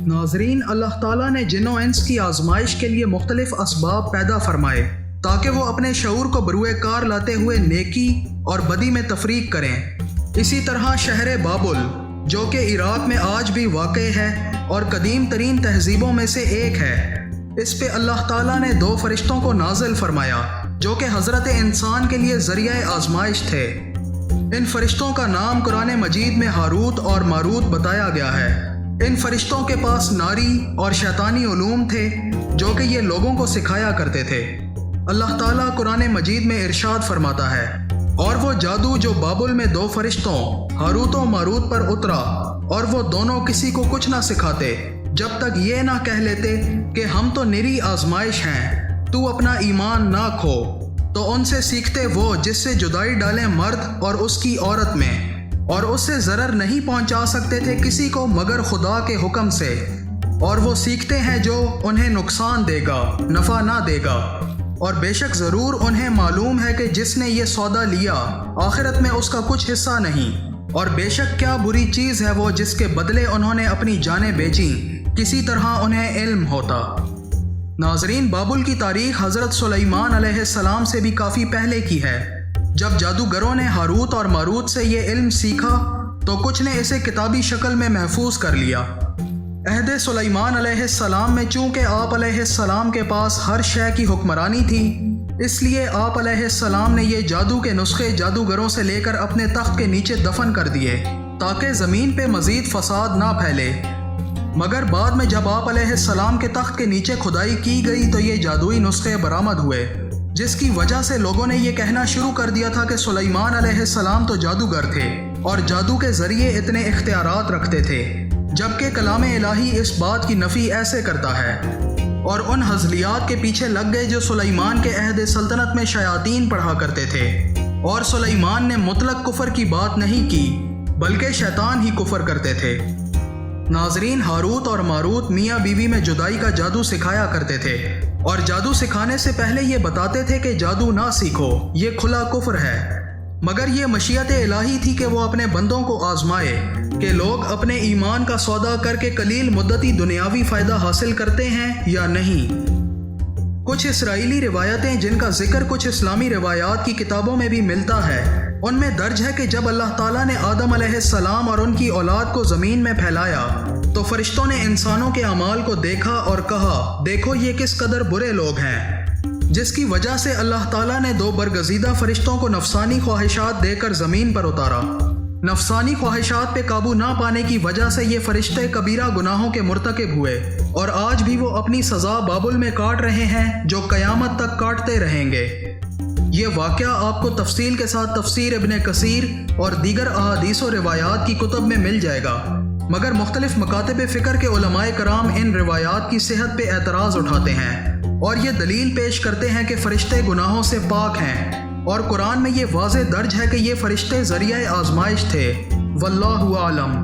ناظرین، اللہ تعالیٰ نے جن و انس کی آزمائش کے لیے مختلف اسباب پیدا فرمائے تاکہ وہ اپنے شعور کو بروئے کار لاتے ہوئے نیکی اور بدی میں تفریق کریں۔ اسی طرح شہر بابل، جو کہ عراق میں آج بھی واقع ہے اور قدیم ترین تہذیبوں میں سے ایک ہے، اس پہ اللہ تعالیٰ نے 2 فرشتوں کو نازل فرمایا جو کہ حضرت انسان کے لیے ذریعہ آزمائش تھے۔ ان فرشتوں کا نام قرآن مجید میں ہاروت اور ماروت بتایا گیا ہے۔ ان فرشتوں کے پاس ناری اور شیطانی علوم تھے جو کہ یہ لوگوں کو سکھایا کرتے تھے۔ اللہ تعالیٰ قرآن مجید میں ارشاد فرماتا ہے، اور وہ جادو جو بابل میں 2 فرشتوں ہاروت و ماروت پر اترا، اور وہ دونوں کسی کو کچھ نہ سکھاتے جب تک یہ نہ کہہ لیتے کہ ہم تو نری آزمائش ہیں، تو اپنا ایمان نہ کھو۔ تو ان سے سیکھتے وہ جس سے جدائی ڈالیں مرد اور اس کی عورت میں، اور اس سے ضرر نہیں پہنچا سکتے تھے کسی کو مگر خدا کے حکم سے، اور وہ سیکھتے ہیں جو انہیں نقصان دے گا، نفع نہ دے گا، اور بے شک ضرور انہیں معلوم ہے کہ جس نے یہ سودا لیا آخرت میں اس کا کچھ حصہ نہیں، اور بے شک کیا بری چیز ہے وہ جس کے بدلے انہوں نے اپنی جانیں بیچیں، کسی طرح انہیں علم ہوتا۔ ناظرین، بابل کی تاریخ حضرت سلیمان علیہ السلام سے بھی کافی پہلے کی ہے۔ جب جادوگروں نے ہاروت اور ماروت سے یہ علم سیکھا تو کچھ نے اسے کتابی شکل میں محفوظ کر لیا۔ عہد سلیمان علیہ السلام میں چونکہ آپ علیہ السلام کے پاس ہر شے کی حکمرانی تھی، اس لیے آپ علیہ السلام نے یہ جادو کے نسخے جادوگروں سے لے کر اپنے تخت کے نیچے دفن کر دیے تاکہ زمین پہ مزید فساد نہ پھیلے۔ مگر بعد میں جب آپ علیہ السلام کے تخت کے نیچے کھدائی کی گئی تو یہ جادوئی نسخے برآمد ہوئے، جس کی وجہ سے لوگوں نے یہ کہنا شروع کر دیا تھا کہ سلیمان علیہ السلام تو جادوگر تھے اور جادو کے ذریعے اتنے اختیارات رکھتے تھے، جبکہ کلام الہی اس بات کی نفی ایسے کرتا ہے، اور ان ہزلیات کے پیچھے لگ گئے جو سلیمان کے عہد سلطنت میں شیاطین پڑھا کرتے تھے۔ اور سلیمان نے مطلق کفر کی بات نہیں کی بلکہ شیطان ہی کفر کرتے تھے۔ ناظرین، ہاروت اور ماروت میاں بیوی میں جدائی کا جادو سکھایا کرتے تھے، اور جادو سکھانے سے پہلے یہ بتاتے تھے کہ جادو نہ سیکھو، یہ کھلا کفر ہے، مگر یہ مشیت الہی تھی کہ وہ اپنے بندوں کو آزمائے کہ لوگ اپنے ایمان کا سودا کر کے قلیل مدتی دنیاوی فائدہ حاصل کرتے ہیں یا نہیں۔ کچھ اسرائیلی روایتیں جن کا ذکر کچھ اسلامی روایات کی کتابوں میں بھی ملتا ہے، ان میں درج ہے کہ جب اللہ تعالیٰ نے آدم علیہ السلام اور ان کی اولاد کو زمین میں پھیلایا تو فرشتوں نے انسانوں کے اعمال کو دیکھا اور کہا، دیکھو یہ کس قدر برے لوگ ہیں، جس کی وجہ سے اللہ تعالیٰ نے 2 برگزیدہ فرشتوں کو نفسانی خواہشات دے کر زمین پر اتارا۔ نفسانی خواہشات پہ قابو نہ پانے کی وجہ سے یہ فرشتے کبیرہ گناہوں کے مرتکب ہوئے، اور آج بھی وہ اپنی سزا بابل میں کاٹ رہے ہیں جو قیامت تک کاٹتے رہیں گے۔ یہ واقعہ آپ کو تفصیل کے ساتھ تفسیر ابن کثیر اور دیگر احادیث و روایات کی کتب میں مل جائے گا، مگر مختلف مکاتب فکر کے علماء کرام ان روایات کی صحت پہ اعتراض اٹھاتے ہیں اور یہ دلیل پیش کرتے ہیں کہ فرشتے گناہوں سے پاک ہیں، اور قرآن میں یہ واضح درج ہے کہ یہ فرشتے ذریعہ آزمائش تھے۔ واللہ اعلم۔